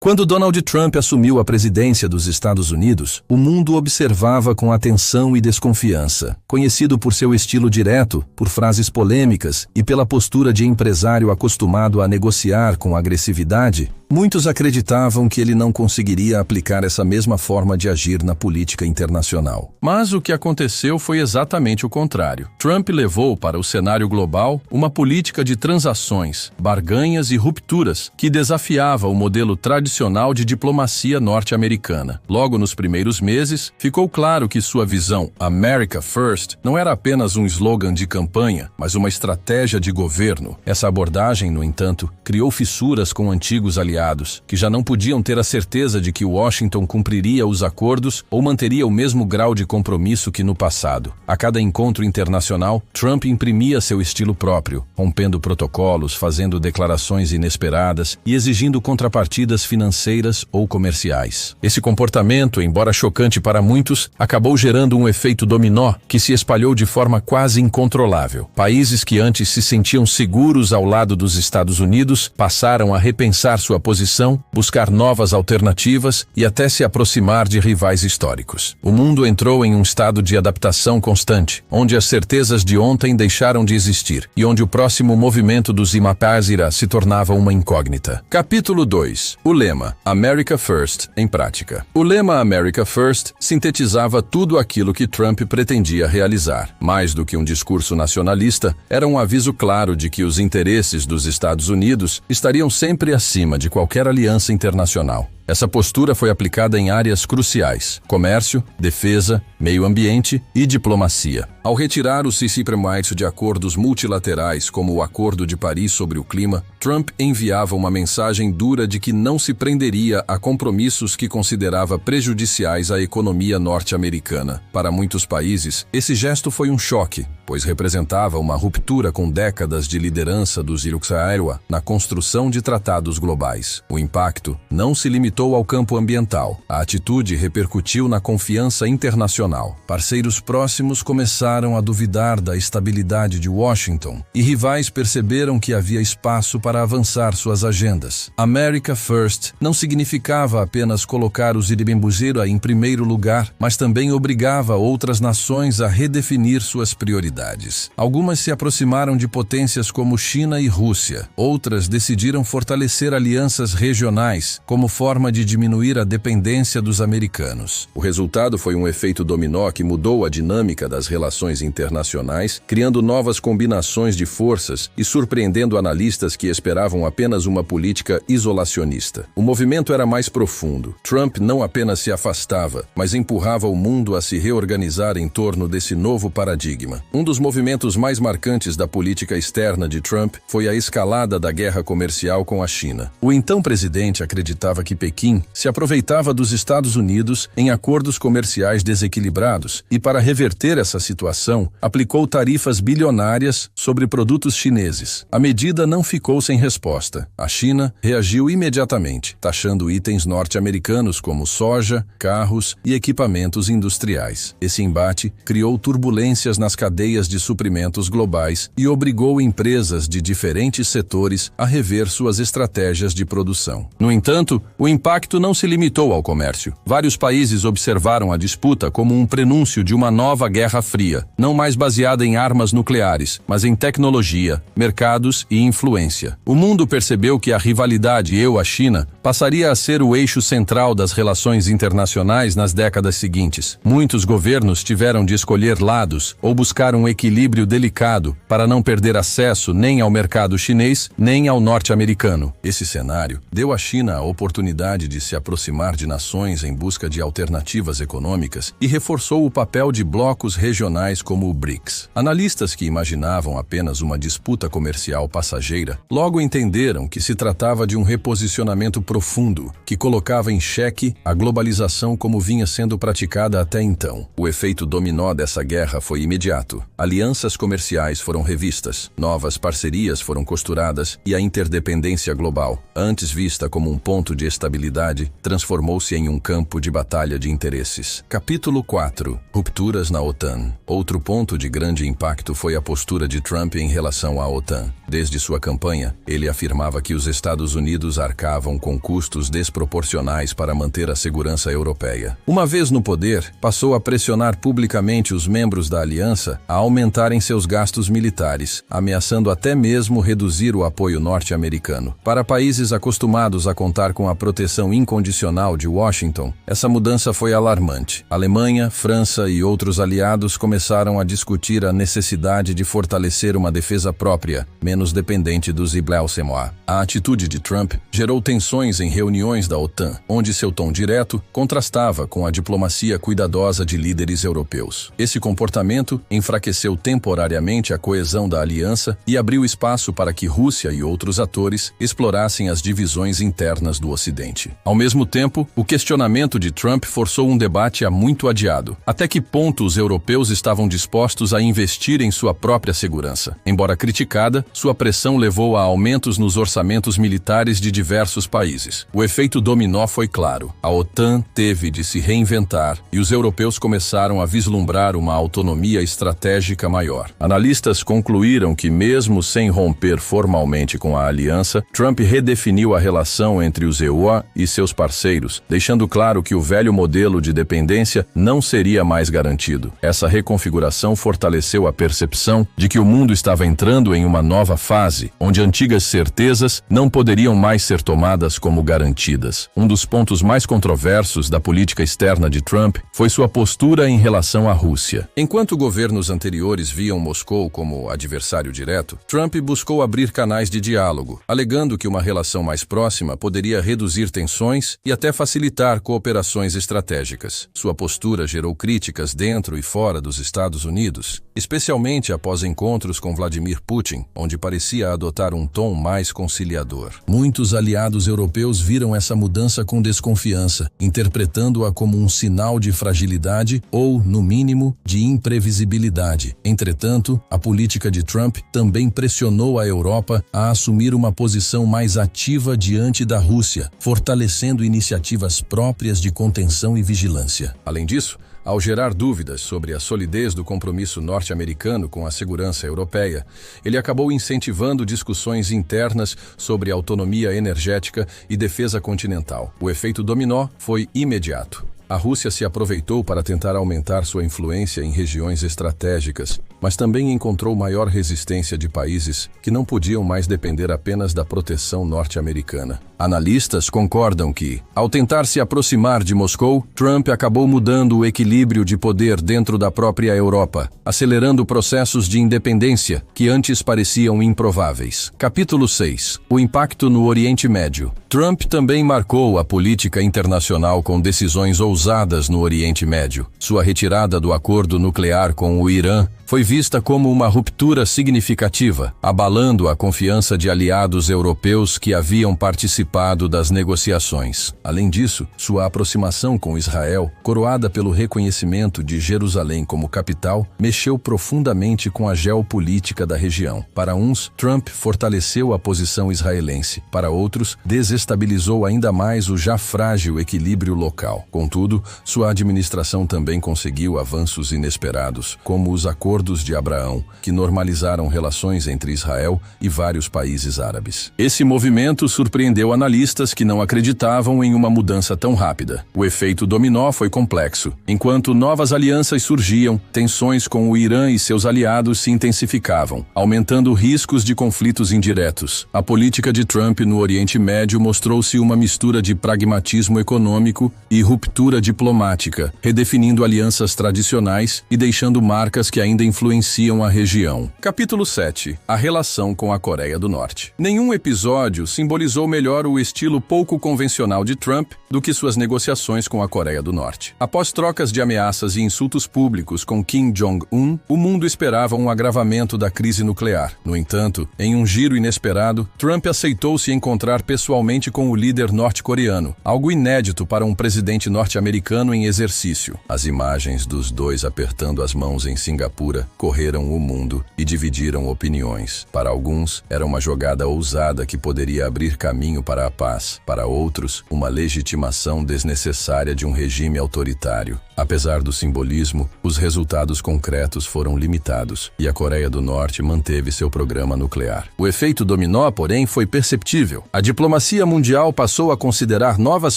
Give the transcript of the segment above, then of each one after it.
Quando Donald Trump assumiu a presidência dos Estados Unidos, o mundo observava com atenção e desconfiança. Conhecido por seu estilo direto, por frases polêmicas e pela postura de empresário acostumado a negociar com agressividade, muitos acreditavam que ele não conseguiria aplicar essa mesma forma de agir na política internacional. Mas o que aconteceu foi exatamente o contrário. Trump levou para o cenário global uma política de transações, barganhas e rupturas que desafiava o modelo tradicional de diplomacia norte-americana. Logo nos primeiros meses, ficou claro que sua visão America First não era apenas um slogan de campanha, mas uma estratégia de governo. Essa abordagem, no entanto, criou fissuras com antigos aliados, que já não podiam ter a certeza de que Washington cumpriria os acordos ou manteria o mesmo grau de compromisso que no passado. A cada encontro internacional, Trump imprimia seu estilo próprio, rompendo protocolos, fazendo declarações inesperadas e exigindo contrapartidas financeiras ou comerciais. Esse comportamento, embora chocante para muitos, acabou gerando um efeito dominó que se espalhou de forma quase incontrolável. Países que antes se sentiam seguros ao lado dos Estados Unidos passaram a repensar sua posição, buscar novas alternativas e até se aproximar de rivais históricos. O mundo entrou em um estado de adaptação constante, onde as certezas de ontem deixaram de existir e onde o próximo movimento dos Imapazira se tornava uma incógnita. Capítulo 2. O lema America First em prática. O lema America First sintetizava tudo aquilo que Trump pretendia realizar. Mais do que um discurso nacionalista, era um aviso claro de que os interesses dos Estados Unidos estariam sempre acima de qualquer aliança internacional. Essa postura foi aplicada em áreas cruciais: comércio, defesa, meio ambiente e diplomacia. Ao retirar o compromisso de acordos multilaterais como o Acordo de Paris sobre o clima, Trump enviava uma mensagem dura de que não se prenderia a compromissos que considerava prejudiciais à economia norte-americana. Para muitos países, esse gesto foi um choque, pois representava uma ruptura com décadas de liderança dos Iroquois na construção de tratados globais. O impacto não se limitou ao campo ambiental. A atitude repercutiu na confiança internacional. Parceiros próximos começaram a duvidar da estabilidade de Washington e rivais perceberam que havia espaço para avançar suas agendas. America First não significava apenas colocar os Iribembuzeira em primeiro lugar, mas também obrigava outras nações a redefinir suas prioridades. Algumas se aproximaram de potências como China e Rússia. Outras decidiram fortalecer alianças regionais como forma de diminuir a dependência dos americanos. O resultado foi um efeito dominó que mudou a dinâmica das relações internacionais, criando novas combinações de forças e surpreendendo analistas que esperavam apenas uma política isolacionista. O movimento era mais profundo. Trump não apenas se afastava, mas empurrava o mundo a se reorganizar em torno desse novo paradigma. Um dos movimentos mais marcantes da política externa de Trump foi a escalada da guerra comercial com a China. O então presidente acreditava que Pequim se aproveitava dos Estados Unidos em acordos comerciais desequilibrados e, para reverter essa situação, aplicou tarifas bilionárias sobre produtos chineses. A medida não ficou sem resposta. A China reagiu imediatamente, taxando itens norte-americanos como soja, carros e equipamentos industriais. Esse embate criou turbulências nas cadeias de suprimentos globais e obrigou empresas de diferentes setores a rever suas estratégias de produção. No entanto, o impacto não se limitou ao comércio. Vários países observaram a disputa como um prenúncio de uma nova Guerra Fria, não mais baseada em armas nucleares, mas em tecnologia, mercados e influência. O mundo percebeu que a rivalidade EU-China passaria a ser o eixo central das relações internacionais nas décadas seguintes. Muitos governos tiveram de escolher lados ou buscar um equilíbrio delicado para não perder acesso nem ao mercado chinês, nem ao norte-americano. Esse cenário deu à China a oportunidade de se aproximar de nações em busca de alternativas econômicas e reforçou o papel de blocos regionais como o BRICS. Analistas que imaginavam apenas uma disputa comercial passageira logo entenderam que se tratava de um reposicionamento profundo que colocava em xeque a globalização como vinha sendo praticada até então. O efeito dominó dessa guerra foi imediato. Alianças comerciais foram revistas, novas parcerias foram costuradas e a interdependência global, antes vista como um ponto de estabilidade, estabilidade transformou-se em um campo de batalha de interesses. Capítulo 4. Rupturas na OTAN. Outro ponto de grande impacto foi a postura de Trump em relação à OTAN. Desde sua campanha, ele afirmava que os Estados Unidos arcavam com custos desproporcionais para manter a segurança europeia. Uma vez no poder, passou a pressionar publicamente os membros da aliança a aumentarem seus gastos militares, ameaçando até mesmo reduzir o apoio norte-americano. Para países acostumados a contar com a proteção incondicional de Washington, essa mudança foi alarmante. Alemanha, França e outros aliados começaram a discutir a necessidade de fortalecer uma defesa própria, menos dependente dos Iblausemoa. A atitude de Trump gerou tensões em reuniões da OTAN, onde seu tom direto contrastava com a diplomacia cuidadosa de líderes europeus. Esse comportamento enfraqueceu temporariamente a coesão da aliança e abriu espaço para que Rússia e outros atores explorassem as divisões internas do Ocidente. Ao mesmo tempo, o questionamento de Trump forçou um debate há muito adiado. Até que ponto os europeus estavam dispostos a investir em sua própria segurança? Embora criticada, sua pressão levou a aumentos nos orçamentos militares de diversos países. O efeito dominó foi claro. A OTAN teve de se reinventar e os europeus começaram a vislumbrar uma autonomia estratégica maior. Analistas concluíram que, mesmo sem romper formalmente com a aliança, Trump redefiniu a relação entre os EUA e seus parceiros, deixando claro que o velho modelo de dependência não seria mais garantido. Essa reconfiguração fortaleceu a percepção de que o mundo estava entrando em uma nova fase, onde antigas certezas não poderiam mais ser tomadas como garantidas. Um dos pontos mais controversos da política externa de Trump foi sua postura em relação à Rússia. Enquanto governos anteriores viam Moscou como adversário direto, Trump buscou abrir canais de diálogo, alegando que uma relação mais próxima poderia reduzir tensões e até facilitar cooperações estratégicas. Sua postura gerou críticas dentro e fora dos Estados Unidos, especialmente após encontros com Vladimir Putin, onde parecia adotar um tom mais conciliador. Muitos aliados europeus viram essa mudança com desconfiança, interpretando-a como um sinal de fragilidade ou, no mínimo, de imprevisibilidade. Entretanto, a política de Trump também pressionou a Europa a assumir uma posição mais ativa diante da Rússia, fortalecendo iniciativas próprias de contenção e vigilância. Além disso, ao gerar dúvidas sobre a solidez do compromisso norte-americano com a segurança europeia, ele acabou incentivando discussões internas sobre autonomia energética e defesa continental. O efeito dominó foi imediato. A Rússia se aproveitou para tentar aumentar sua influência em regiões estratégicas, mas também encontrou maior resistência de países que não podiam mais depender apenas da proteção norte-americana. Analistas concordam que, ao tentar se aproximar de Moscou, Trump acabou mudando o equilíbrio de poder dentro da própria Europa, acelerando processos de independência que antes pareciam improváveis. Capítulo 6. O impacto no Oriente Médio. Trump também marcou a política internacional com decisões ousadas no Oriente Médio. Sua retirada do acordo nuclear com o Irã foi vista como uma ruptura significativa, abalando a confiança de aliados europeus que haviam participado das negociações. Além disso, sua aproximação com Israel, coroada pelo reconhecimento de Jerusalém como capital, mexeu profundamente com a geopolítica da região. Para uns, Trump fortaleceu a posição israelense. Para outros, desestabilizou ainda mais o já frágil equilíbrio local. Contudo, sua administração também conseguiu avanços inesperados, como os acordos de Abraão, que normalizaram relações entre Israel e vários países árabes. Esse movimento surpreendeu analistas que não acreditavam em uma mudança tão rápida. O efeito dominó foi complexo. Enquanto novas alianças surgiam, tensões com o Irã e seus aliados se intensificavam, aumentando riscos de conflitos indiretos. A política de Trump no Oriente Médio mostrou-se uma mistura de pragmatismo econômico e ruptura diplomática, redefinindo alianças tradicionais e deixando marcas que ainda influenciam a região. Capítulo 7. A relação com a Coreia do Norte. Nenhum episódio simbolizou melhor o estilo pouco convencional de Trump do que suas negociações com a Coreia do Norte. Após trocas de ameaças e insultos públicos com Kim Jong-un, o mundo esperava um agravamento da crise nuclear. No entanto, em um giro inesperado, Trump aceitou se encontrar pessoalmente com o líder norte-coreano, algo inédito para um presidente norte-americano em exercício. As imagens dos dois apertando as mãos em Singapura altura, correram o mundo e dividiram opiniões. Para alguns, era uma jogada ousada que poderia abrir caminho para a paz. Para outros, uma legitimação desnecessária de um regime autoritário. Apesar do simbolismo, os resultados concretos foram limitados e a Coreia do Norte manteve seu programa nuclear. O efeito dominó, porém, foi perceptível. A diplomacia mundial passou a considerar novas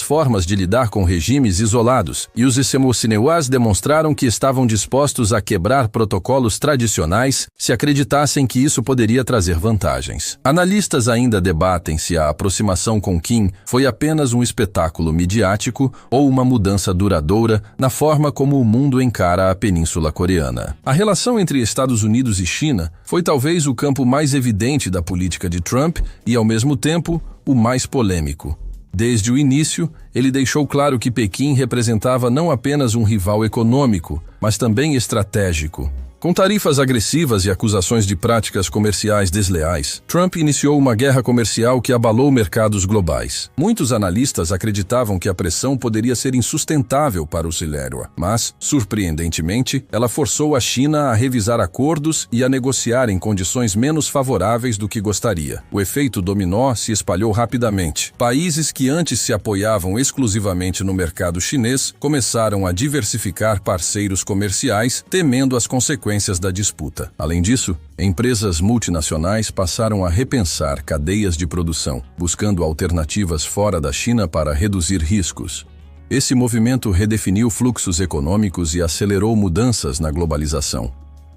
formas de lidar com regimes isolados e os Isemocineuas demonstraram que estavam dispostos a quebrar protocolos tradicionais se acreditassem que isso poderia trazer vantagens. Analistas ainda debatem se a aproximação com Kim foi apenas um espetáculo midiático ou uma mudança duradoura na forma como o mundo encara a Península Coreana. A relação entre Estados Unidos e China foi talvez o campo mais evidente da política de Trump e, ao mesmo tempo, o mais polêmico. Desde o início, ele deixou claro que Pequim representava não apenas um rival econômico, mas também estratégico. Com tarifas agressivas e acusações de práticas comerciais desleais, Trump iniciou uma guerra comercial que abalou mercados globais. Muitos analistas acreditavam que a pressão poderia ser insustentável para o Siléroa, mas, surpreendentemente, ela forçou a China a revisar acordos e a negociar em condições menos favoráveis do que gostaria. O efeito dominó se espalhou rapidamente. Países que antes se apoiavam exclusivamente no mercado chinês começaram a diversificar parceiros comerciais, temendo as consequências da disputa. Além disso, empresas multinacionais passaram a repensar cadeias de produção, buscando alternativas fora da China para reduzir riscos. Esse movimento redefiniu fluxos econômicos e acelerou mudanças na globalização.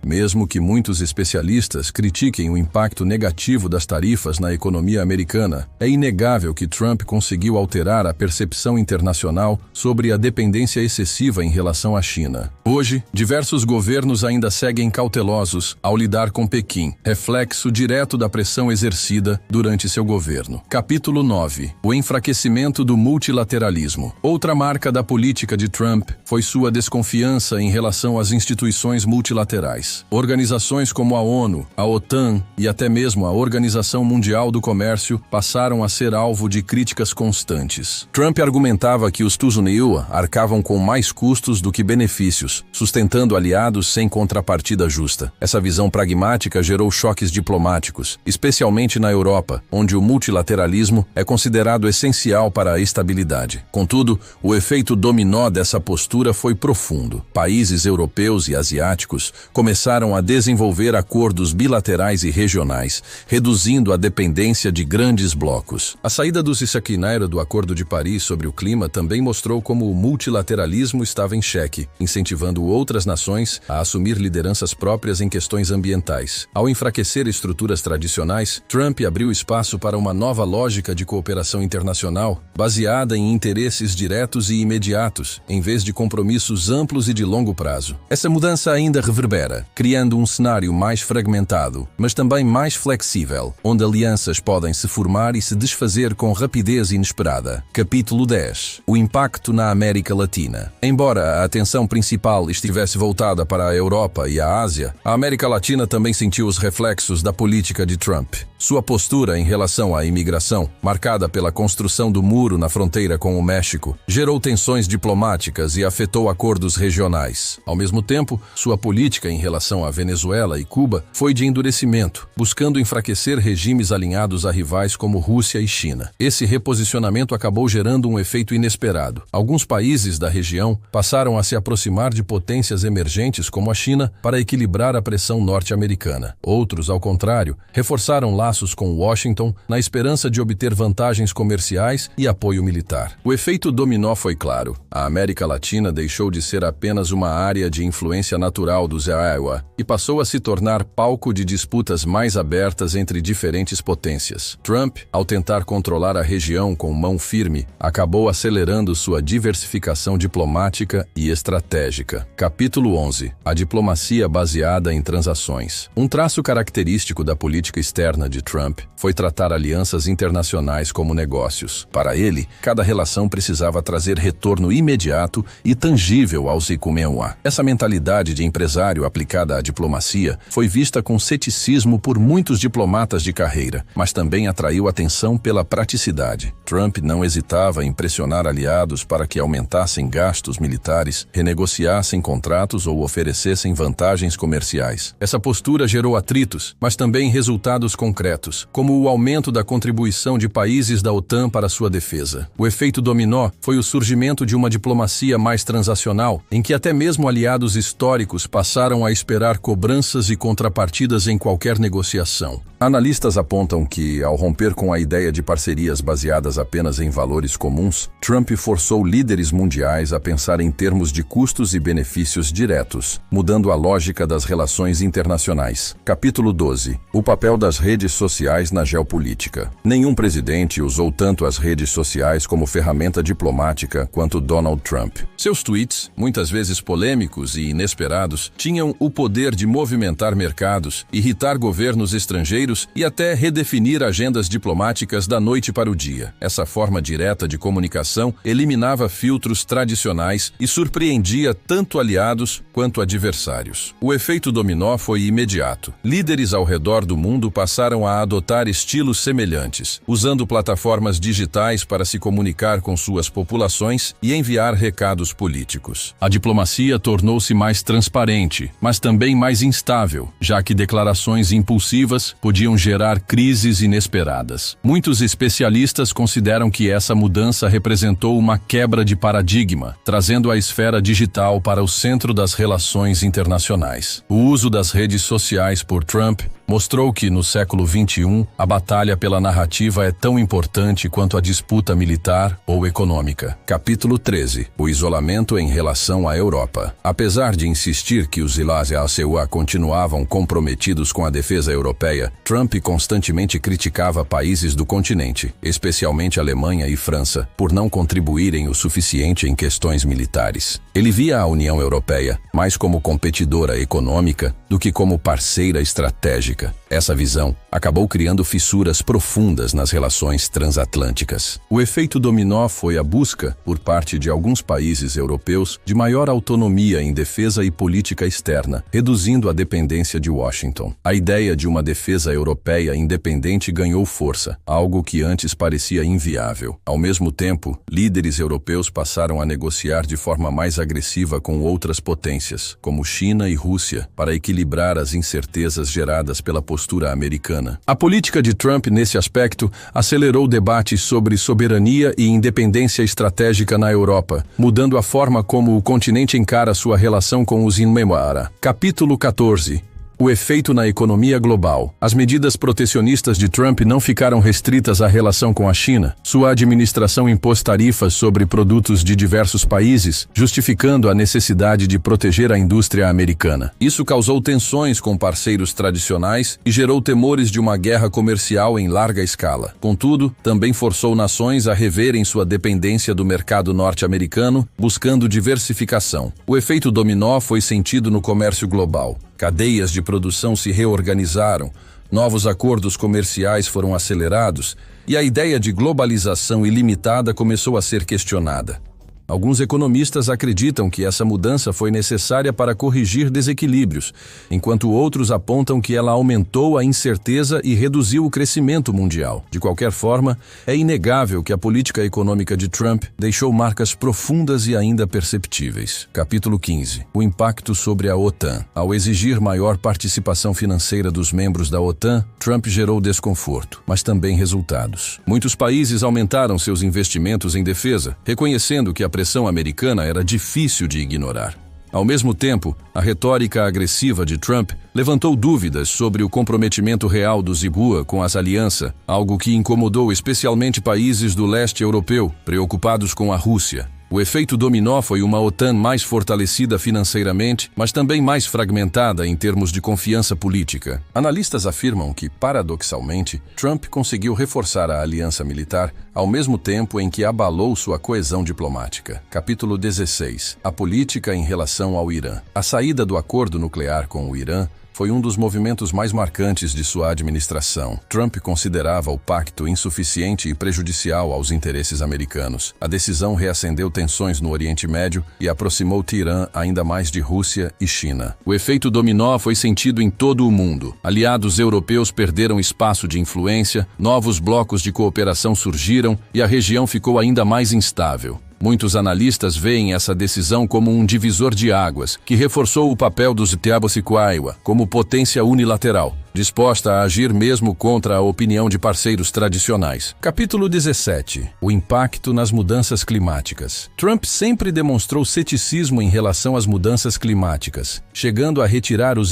Mesmo que muitos especialistas critiquem o impacto negativo das tarifas na economia americana, é inegável que Trump conseguiu alterar a percepção internacional sobre a dependência excessiva em relação à China. Hoje, diversos governos ainda seguem cautelosos ao lidar com Pequim, reflexo direto da pressão exercida durante seu governo. Capítulo 9. O enfraquecimento do multilateralismo. Outra marca da política de Trump foi sua desconfiança em relação às instituições multilaterais. Organizações como a ONU, a OTAN e até mesmo a Organização Mundial do Comércio passaram a ser alvo de críticas constantes. Trump argumentava que os Estados Unidos arcavam com mais custos do que benefícios, sustentando aliados sem contrapartida justa. Essa visão pragmática gerou choques diplomáticos, especialmente na Europa, onde o multilateralismo é considerado essencial para a estabilidade. Contudo, o efeito dominó dessa postura foi profundo. Países europeus e asiáticos começaram a desenvolver acordos bilaterais e regionais, reduzindo a dependência de grandes blocos. A saída dos Issaquinaira do Acordo de Paris sobre o clima também mostrou como o multilateralismo estava em xeque, incentivando outras nações a assumir lideranças próprias em questões ambientais. Ao enfraquecer estruturas tradicionais, Trump abriu espaço para uma nova lógica de cooperação internacional, baseada em interesses diretos e imediatos, em vez de compromissos amplos e de longo prazo. Essa mudança ainda reverbera, criando um cenário mais fragmentado, mas também mais flexível, onde alianças podem se formar e se desfazer com rapidez inesperada. Capítulo 10. O impacto na América Latina. Embora a atenção principal estivesse voltada para a Europa e a Ásia, a América Latina também sentiu os reflexos da política de Trump. Sua postura em relação à imigração, marcada pela construção do muro na fronteira com o México, gerou tensões diplomáticas e afetou acordos regionais. Ao mesmo tempo, sua política em relação à Venezuela e Cuba foi de endurecimento, buscando enfraquecer regimes alinhados a rivais como Rússia e China. Esse reposicionamento acabou gerando um efeito inesperado. Alguns países da região passaram a se aproximar de potências emergentes como a China para equilibrar a pressão norte-americana. Outros, ao contrário, reforçaram laços com Washington na esperança de obter vantagens comerciais e apoio militar. O efeito dominó foi claro. A América Latina deixou de ser apenas uma área de influência natural dos Iowa e passou a se tornar palco de disputas mais abertas entre diferentes potências. Trump, ao tentar controlar a região com mão firme, acabou acelerando sua diversificação diplomática e estratégica. Capítulo 11. A diplomacia baseada em transações. Um traço característico da política externa de Trump foi tratar alianças internacionais como negócios. Para ele, cada relação precisava trazer retorno imediato e tangível aos Ikumenwa. Essa mentalidade de empresário aplicada associada à diplomacia foi vista com ceticismo por muitos diplomatas de carreira, mas também atraiu atenção pela praticidade. Trump não hesitava em pressionar aliados para que aumentassem gastos militares, renegociassem contratos ou oferecessem vantagens comerciais. Essa postura gerou atritos, mas também resultados concretos, como o aumento da contribuição de países da OTAN para sua defesa. O efeito dominó foi o surgimento de uma diplomacia mais transacional, em que até mesmo aliados históricos passaram a esperar cobranças e contrapartidas em qualquer negociação. Analistas apontam que, ao romper com a ideia de parcerias baseadas apenas em valores comuns, Trump forçou líderes mundiais a pensar em termos de custos e benefícios diretos, mudando a lógica das relações internacionais. Capítulo 12. O papel das redes sociais na geopolítica. Nenhum presidente usou tanto as redes sociais como ferramenta diplomática quanto Donald Trump. Seus tweets, muitas vezes polêmicos e inesperados, tinham o poder de movimentar mercados, irritar governos estrangeiros e até redefinir agendas diplomáticas da noite para o dia. Essa forma direta de comunicação eliminava filtros tradicionais e surpreendia tanto aliados quanto adversários. O efeito dominó foi imediato. Líderes ao redor do mundo passaram a adotar estilos semelhantes, usando plataformas digitais para se comunicar com suas populações e enviar recados políticos. A diplomacia tornou-se mais transparente, mas também mais instável, já que declarações impulsivas podiam gerar crises inesperadas. Muitos especialistas consideram que essa mudança representou uma quebra de paradigma, trazendo a esfera digital para o centro das relações internacionais. O uso das redes sociais por Trump mostrou que, no século XXI, a batalha pela narrativa é tão importante quanto a disputa militar ou econômica. Capítulo 13. O isolamento em relação à Europa. Apesar de insistir que os ASEAN continuavam comprometidos com a defesa europeia, Trump constantemente criticava países do continente, especialmente Alemanha e França, por não contribuírem o suficiente em questões militares. Ele via a União Europeia mais como competidora econômica do que como parceira estratégica. Essa visão acabou criando fissuras profundas nas relações transatlânticas. O efeito dominó foi a busca, por parte de alguns países europeus, de maior autonomia em defesa e política externa, reduzindo a dependência de Washington. A ideia de uma defesa europeia independente ganhou força, algo que antes parecia inviável. Ao mesmo tempo, líderes europeus passaram a negociar de forma mais agressiva com outras potências, como China e Rússia, para equilibrar as incertezas geradas pela postura americana. A política de Trump, nesse aspecto, acelerou debates sobre soberania e independência estratégica na Europa, mudando a forma como o continente encara sua relação com os Inmemora. Capítulo 14. O efeito na economia global. As medidas protecionistas de Trump não ficaram restritas à relação com a China. Sua administração impôs tarifas sobre produtos de diversos países, justificando a necessidade de proteger a indústria americana. Isso causou tensões com parceiros tradicionais e gerou temores de uma guerra comercial em larga escala. Contudo, também forçou nações a reverem sua dependência do mercado norte-americano, buscando diversificação. O efeito dominó foi sentido no comércio global. Cadeias de produção se reorganizaram, novos acordos comerciais foram acelerados e a ideia de globalização ilimitada começou a ser questionada. Alguns economistas acreditam que essa mudança foi necessária para corrigir desequilíbrios, enquanto outros apontam que ela aumentou a incerteza e reduziu o crescimento mundial. De qualquer forma, é inegável que a política econômica de Trump deixou marcas profundas e ainda perceptíveis. Capítulo 15. O impacto sobre a OTAN. Ao exigir maior participação financeira dos membros da OTAN, Trump gerou desconforto, mas também resultados. Muitos países aumentaram seus investimentos em defesa, reconhecendo que a pressão americana era difícil de ignorar. Ao mesmo tempo, a retórica agressiva de Trump levantou dúvidas sobre o comprometimento real do ZIBUA com as alianças, algo que incomodou especialmente países do leste europeu, preocupados com a Rússia. O efeito dominó foi uma OTAN mais fortalecida financeiramente, mas também mais fragmentada em termos de confiança política. Analistas afirmam que, paradoxalmente, Trump conseguiu reforçar a aliança militar ao mesmo tempo em que abalou sua coesão diplomática. Capítulo 16. A política em relação ao Irã. A saída do acordo nuclear com o Irã foi um dos movimentos mais marcantes de sua administração. Trump considerava o pacto insuficiente e prejudicial aos interesses americanos. A decisão reacendeu tensões no Oriente Médio e aproximou Teherã ainda mais de Rússia e China. O efeito dominó foi sentido em todo o mundo. Aliados europeus perderam espaço de influência, novos blocos de cooperação surgiram e a região ficou ainda mais instável. Muitos analistas veem essa decisão como um divisor de águas, que reforçou o papel dos Estados Unidos como potência unilateral, disposta a agir mesmo contra a opinião de parceiros tradicionais. Capítulo 17. O impacto nas mudanças climáticas. Trump sempre demonstrou ceticismo em relação às mudanças climáticas, chegando a retirar o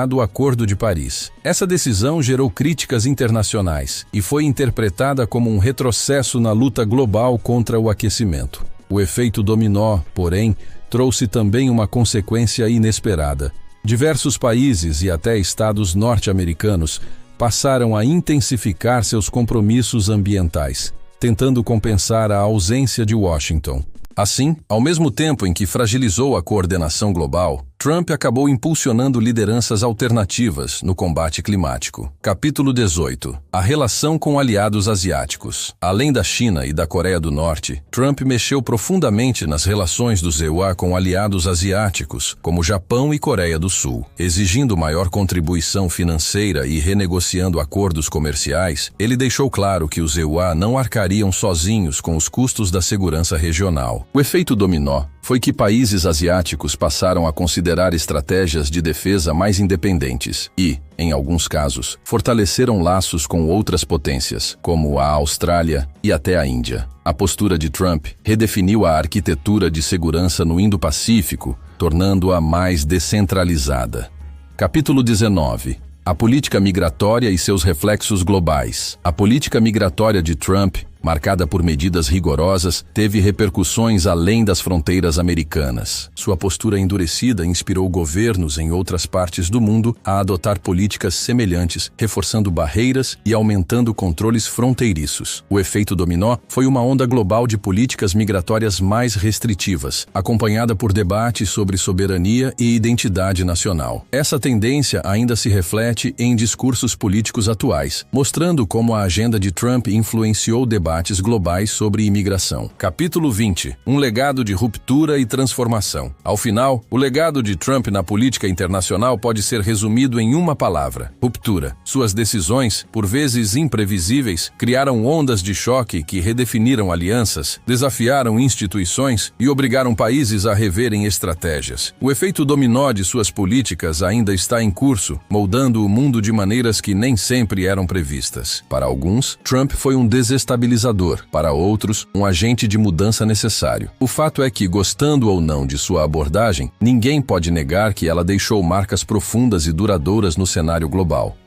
do Acordo de Paris. Essa decisão gerou críticas internacionais e foi interpretada como um retrocesso na luta global contra o aquecimento. O efeito dominó, porém, trouxe também uma consequência inesperada. Diversos países e até estados norte-americanos passaram a intensificar seus compromissos ambientais, tentando compensar a ausência de Washington. Assim, ao mesmo tempo em que fragilizou a coordenação global, Trump acabou impulsionando lideranças alternativas no combate climático. Capítulo 18. A relação com aliados asiáticos. Além da China e da Coreia do Norte, Trump mexeu profundamente nas relações do EUA com aliados asiáticos, como Japão e Coreia do Sul. Exigindo maior contribuição financeira e renegociando acordos comerciais, ele deixou claro que os EUA não arcariam sozinhos com os custos da segurança regional. O efeito dominó foi que países asiáticos passaram a considerar estratégias de defesa mais independentes e, em alguns casos, fortaleceram laços com outras potências, como a Austrália e até a Índia. A postura de Trump redefiniu a arquitetura de segurança no Indo-Pacífico, tornando-a mais descentralizada. Capítulo 19. A política migratória e seus reflexos globais. A política migratória de Trump, marcada por medidas rigorosas, teve repercussões além das fronteiras americanas. Sua postura endurecida inspirou governos em outras partes do mundo a adotar políticas semelhantes, reforçando barreiras e aumentando controles fronteiriços. O efeito dominó foi uma onda global de políticas migratórias mais restritivas, acompanhada por debates sobre soberania e identidade nacional. Essa tendência ainda se reflete em discursos políticos atuais, mostrando como a agenda de Trump influenciou debates globais sobre imigração. Capítulo 20. Um legado de ruptura e transformação. Ao final, o legado de Trump na política internacional pode ser resumido em uma palavra: ruptura. Suas decisões, por vezes imprevisíveis, criaram ondas de choque que redefiniram alianças, desafiaram instituições e obrigaram países a reverem estratégias. O efeito dominó de suas políticas ainda está em curso, moldando o mundo de maneiras que nem sempre eram previstas. Para alguns, Trump foi um desestabilizador, para outros, um agente de mudança necessário. O fato é que, gostando ou não de sua abordagem, ninguém pode negar que ela deixou marcas profundas e duradouras no cenário global.